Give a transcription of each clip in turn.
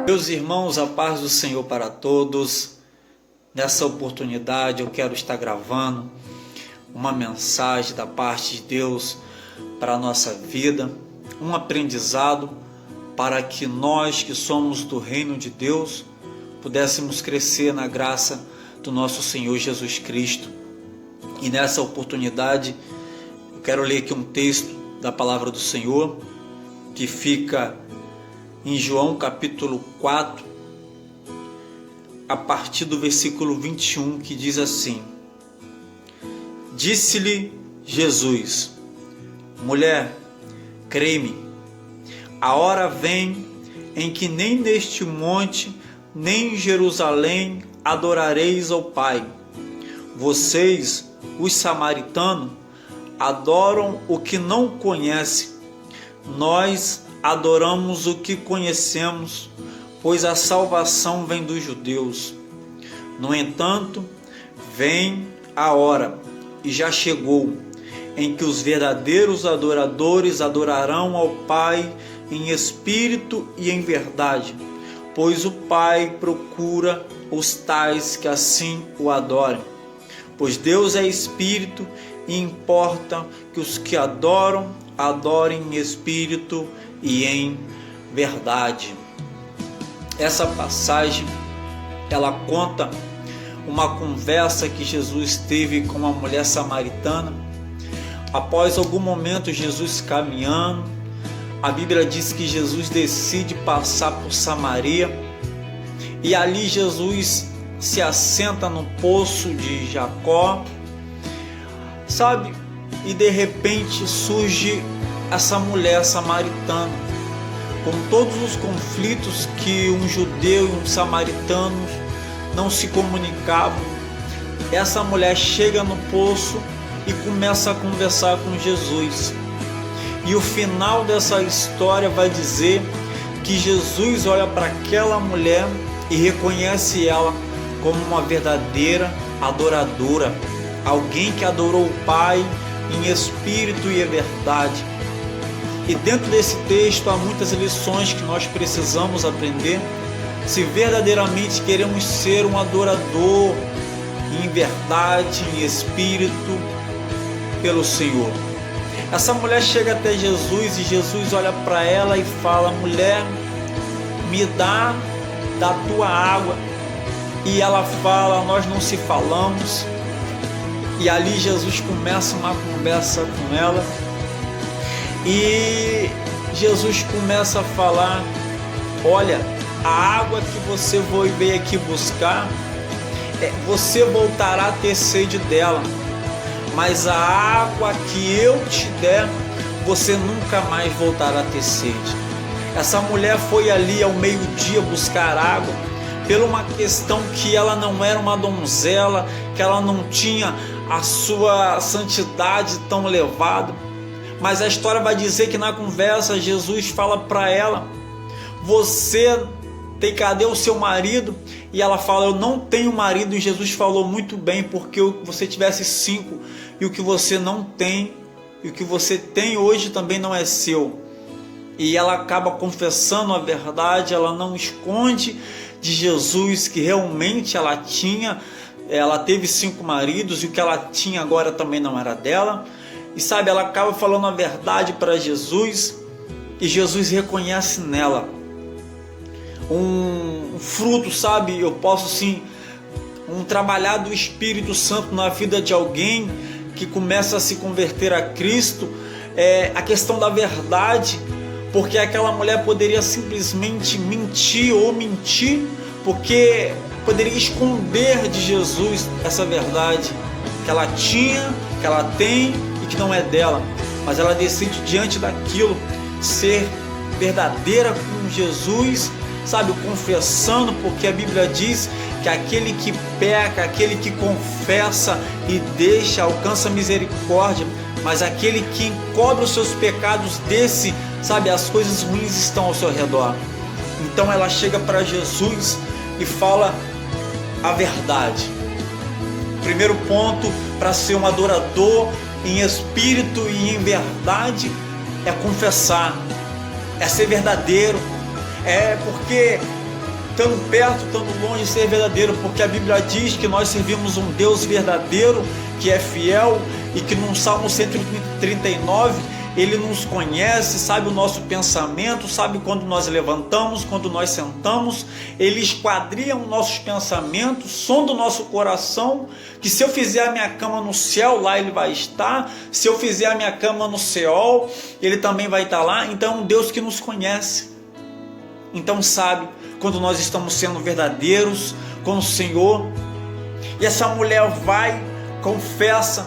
Meus irmãos, a paz do Senhor para todos. Nessa oportunidade eu quero estar gravando uma mensagem da parte de Deus para a nossa vida, um aprendizado para que nós que somos do reino de Deus pudéssemos crescer na graça do nosso Senhor Jesus Cristo. E nessa oportunidade eu quero ler aqui um texto da palavra do Senhor que fica em João capítulo 4, a partir do versículo 21, que diz assim: Disse-lhe Jesus: Mulher, crê-me, a hora vem em que nem neste monte, nem em Jerusalém adorareis ao Pai. Vocês, os samaritanos, adoram o que não conhecem. Nós adoramos o que conhecemos, pois a salvação vem dos judeus. No entanto, vem a hora, e já chegou, em que os verdadeiros adoradores adorarão ao Pai em espírito e em verdade, pois o Pai procura os tais que assim o adorem. Pois Deus é espírito e importa que os que adoram, adorem em espírito e em verdade. Essa passagem, ela conta uma conversa que Jesus teve com uma mulher samaritana. Após algum momento Jesus caminhando, a Bíblia diz que Jesus decide passar por Samaria, e ali Jesus se assenta no poço de Jacó, sabe? E de repente surge essa mulher samaritana, com todos os conflitos que um judeu e um samaritano não se comunicavam. Essa mulher chega no poço e começa a conversar com Jesus. E o final dessa história vai dizer que Jesus olha para aquela mulher e reconhece ela como uma verdadeira adoradora, alguém que adorou o Pai em espírito e em verdade. E dentro desse texto há muitas lições que nós precisamos aprender se verdadeiramente queremos ser um adorador em verdade, em espírito, pelo Senhor. Essa mulher chega até Jesus e Jesus olha para ela e fala: mulher, me dá da tua água. E ela fala: nós não se falamos. E ali Jesus começa uma conversa com ela. E Jesus começa a falar: olha, a água que você veio aqui buscar, você voltará a ter sede dela, mas a água que eu te der, você nunca mais voltará a ter sede. Essa mulher foi ali ao meio-dia buscar água, pela uma questão que ela não era uma donzela, que ela não tinha a sua santidade tão elevada. Mas a história vai dizer que na conversa Jesus fala para ela: cadê o seu marido? E ela fala: eu não tenho marido. E Jesus falou: muito bem, porque você tivesse 5 e o que você não tem, e o que você tem hoje também não é seu. E ela acaba confessando a verdade, ela não esconde de Jesus que realmente ela teve 5 maridos e o que ela tinha agora também não era dela. E sabe, ela acaba falando a verdade para Jesus, e Jesus reconhece nela um fruto, sabe? Eu posso sim, um trabalhar do Espírito Santo na vida de alguém que começa a se converter a Cristo, a questão da verdade, porque aquela mulher poderia simplesmente mentir, porque poderia esconder de Jesus essa verdade que ela tinha, que ela tem e que não é dela, mas ela decide diante daquilo ser verdadeira com Jesus, sabe, confessando, porque a Bíblia diz que aquele que peca, aquele que confessa e deixa, alcança misericórdia, mas aquele que encobre os seus pecados, desse, sabe, as coisas ruins estão ao seu redor. Então ela chega para Jesus e fala a verdade. Primeiro ponto para ser um adorador em espírito e em verdade é confessar, é ser verdadeiro, é porque estando perto, estando longe, ser verdadeiro, porque a Bíblia diz que nós servimos um Deus verdadeiro, que é fiel, e que no Salmo 139, Ele nos conhece, sabe o nosso pensamento, sabe quando nós levantamos, quando nós sentamos, Ele esquadria os nossos pensamentos, sonda o nosso coração, que se eu fizer a minha cama no céu, lá Ele vai estar, se eu fizer a minha cama no Seol, Ele também vai estar lá. Então é um Deus que nos conhece, então sabe quando nós estamos sendo verdadeiros com o Senhor. E essa mulher vai, confessa,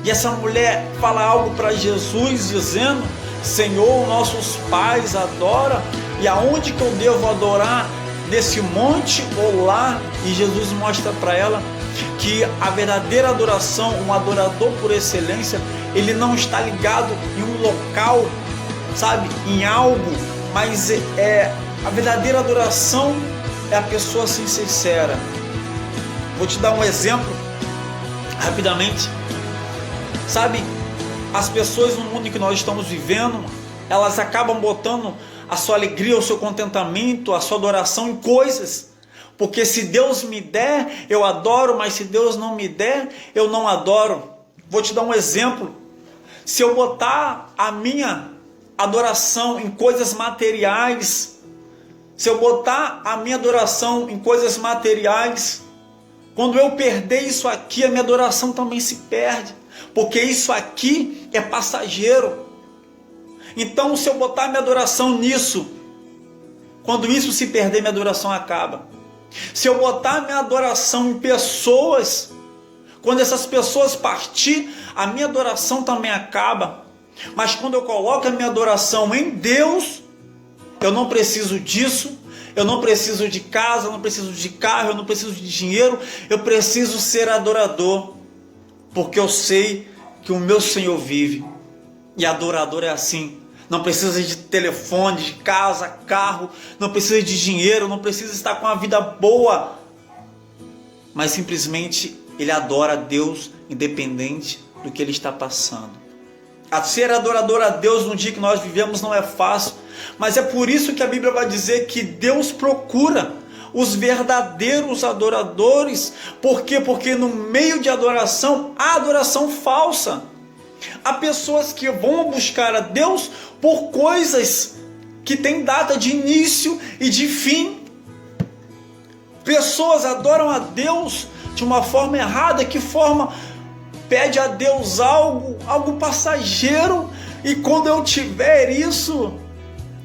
e essa mulher fala algo para Jesus, dizendo: Senhor, nossos pais adoram, e aonde que eu devo adorar? Nesse monte ou lá? E Jesus mostra para ela que a verdadeira adoração, um adorador por excelência, ele não está ligado em um local, sabe, em algo, mas a verdadeira adoração é a pessoa assim sincera. Vou te dar um exemplo rapidamente. Sabe, as pessoas no mundo em que nós estamos vivendo, elas acabam botando a sua alegria, o seu contentamento, a sua adoração em coisas. Porque se Deus me der, eu adoro, mas se Deus não me der, eu não adoro. Vou te dar um exemplo. Se eu botar a minha adoração em coisas materiais, se eu botar a minha adoração em coisas materiais, quando eu perder isso aqui, a minha adoração também se perde, porque isso aqui é passageiro. Então, se eu botar minha adoração nisso, quando isso se perder, minha adoração acaba. Se eu botar minha adoração em pessoas, quando essas pessoas partir, a minha adoração também acaba. Mas quando eu coloco a minha adoração em Deus, eu não preciso disso, eu não preciso de casa, eu não preciso de carro, eu não preciso de dinheiro, eu preciso ser adorador, porque eu sei que o meu Senhor vive. E adorador é assim, não precisa de telefone, de casa, carro, não precisa de dinheiro, não precisa estar com uma vida boa, mas simplesmente ele adora a Deus independente do que ele está passando. A ser adorador a Deus no dia que nós vivemos não é fácil, mas é por isso que a Bíblia vai dizer que Deus procura os verdadeiros adoradores. Por quê? Porque no meio de adoração, há adoração falsa. Há pessoas que vão buscar a Deus por coisas que têm data de início e de fim. Pessoas adoram a Deus de uma forma errada. Que forma? Pede a Deus algo passageiro, e quando eu tiver isso,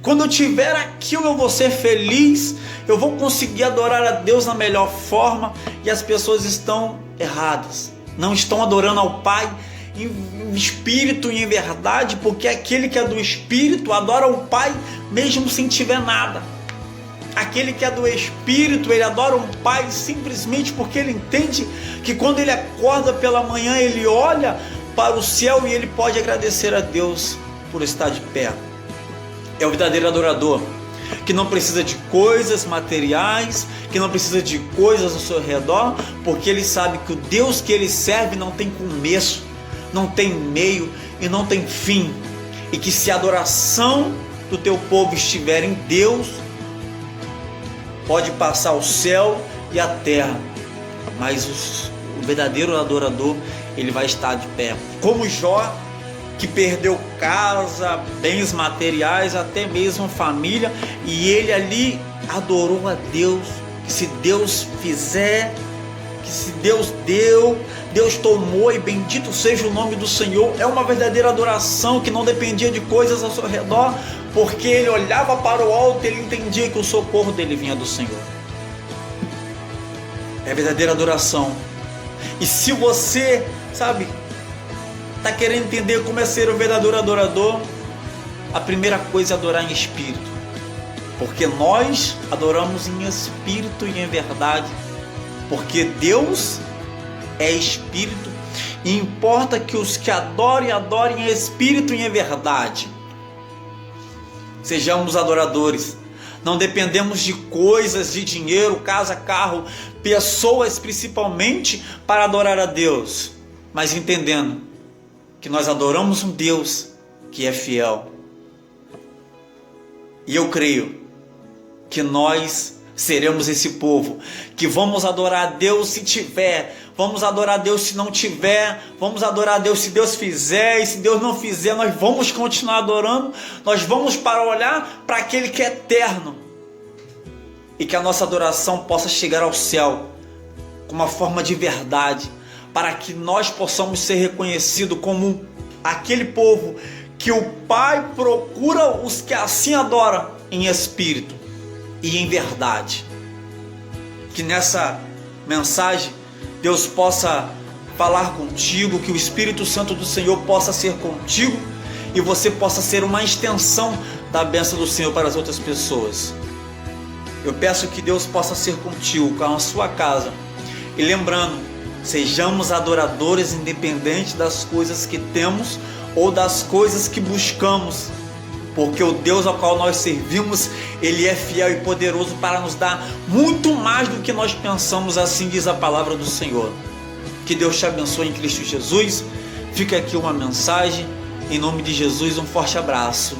quando eu tiver aquilo, eu vou ser feliz, eu vou conseguir adorar a Deus da melhor forma. E as pessoas estão erradas, não estão adorando ao Pai em espírito e em verdade, porque aquele que é do espírito adora o Pai mesmo sem tiver nada. Aquele que é do Espírito, ele adora um Pai simplesmente porque ele entende que quando ele acorda pela manhã, ele olha para o céu e ele pode agradecer a Deus por estar de pé. É o verdadeiro adorador, que não precisa de coisas materiais, que não precisa de coisas ao seu redor, porque ele sabe que o Deus que ele serve não tem começo, não tem meio e não tem fim. E que se a adoração do teu povo estiver em Deus, pode passar o céu e a terra, mas o verdadeiro adorador, ele vai estar de pé. Como Jó, que perdeu casa, bens materiais, até mesmo família, e ele ali adorou a Deus, que se Deus fizer, que se Deus deu, Deus tomou, e bendito seja o nome do Senhor. É uma verdadeira adoração que não dependia de coisas ao seu redor, porque ele olhava para o alto e ele entendia que o socorro dele vinha do Senhor. É verdadeira adoração. E se você, sabe, está querendo entender como é ser o verdadeiro adorador, a primeira coisa é adorar em espírito, porque nós adoramos em espírito e em verdade, porque Deus é espírito, e importa que os que adorem em espírito e em verdade. Sejamos adoradores, não dependemos de coisas, de dinheiro, casa, carro, pessoas principalmente para adorar a Deus, mas entendendo que nós adoramos um Deus que é fiel. E eu creio que nós seremos esse povo que vamos adorar a Deus se tiver, vamos adorar a Deus se não tiver, vamos adorar a Deus se Deus fizer, e se Deus não fizer, nós vamos continuar adorando, nós vamos para olhar para aquele que é eterno, e que a nossa adoração possa chegar ao céu com uma forma de verdade, para que nós possamos ser reconhecidos como aquele povo que o Pai procura os que assim adoram em espírito e em verdade. Que nessa mensagem Deus possa falar contigo, que o Espírito Santo do Senhor possa ser contigo e você possa ser uma extensão da bênção do Senhor para as outras pessoas. Eu peço que Deus possa ser contigo, com a sua casa. E lembrando, sejamos adoradores independente das coisas que temos ou das coisas que buscamos, porque o Deus ao qual nós servimos, Ele é fiel e poderoso para nos dar muito mais do que nós pensamos, assim diz a palavra do Senhor. Que Deus te abençoe em Cristo Jesus. Fica aqui uma mensagem, em nome de Jesus, um forte abraço.